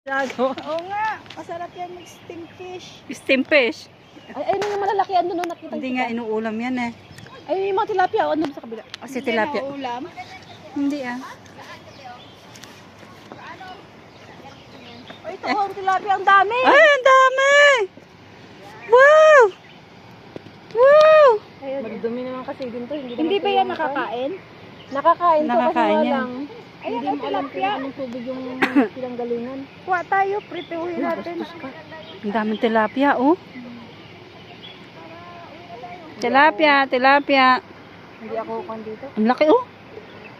Oo nga, masarap yan mag-steam fish. Steam fish. Ay, ayun yung malalaki, ano nung nakita Hindi nga inuulam yan eh. Ayun yung mga tilapia, ano sa kabila. Kasi tilapia. Ulam. Hindi ah. Ay, ito ang tilapia, ang dami. Ay, ang dami! Wow! Wow! Magdumi naman kasi din to. Hindi ba yan nakakain? Nakakain to kasi Nakakain nga yan. lang. Hindi mo alam kung anong tubig yung pinanggalingan. Kuha tayo, prituhin natin. Ang daming tilapia oh. Tilapia, tilapia. Hindi ako kan dito. Ang laki oh.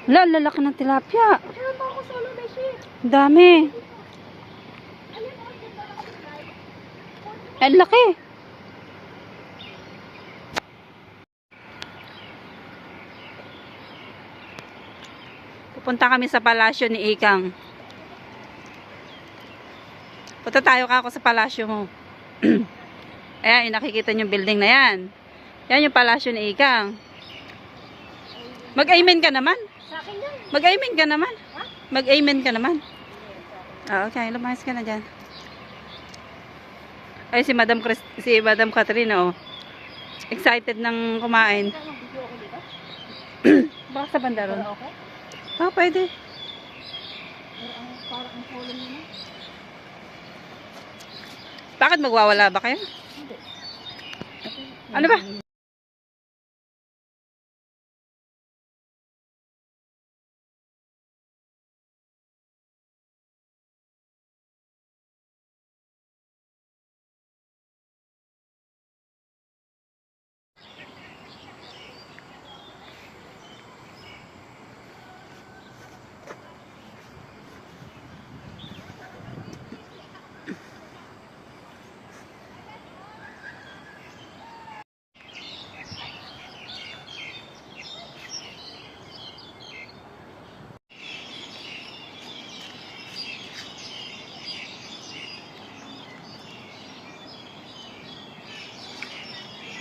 Wala, lalaki ng tilapia. Saan ba ako solo, Beshi? Ang dami. Ang laki. Pupunta kami sa palasyo ni Ikang. Punta tayo kako sa palasyo mo. Ayan, yung nakikita yung building na yan. Yan yung palasyo ni Ikang. Mag-amen ka naman. Sa akin yan. Mag-amen ka naman. Mag-amen ka naman. Ah, okay, lumayas ka na dyan. Ay, si Madam Catherine, oh. Excited nang kumain. Baka sa banda ron. Okay? Oh, pwede. Parang ang solo nyo na. Bakit magwawala ba kayo? Ano ba?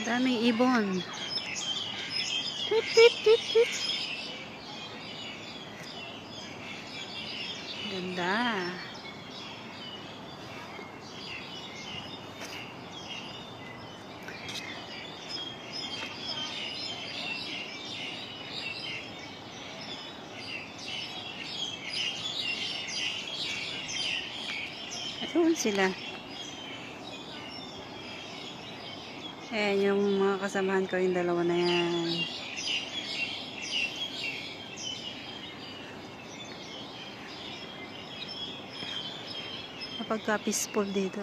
Daming ibon. Tit, tit, tit, tit. Ganda. Ayun sila. Ayan yung mga kasamahan ko, yung dalawa na yan. Napagka peaceful dito.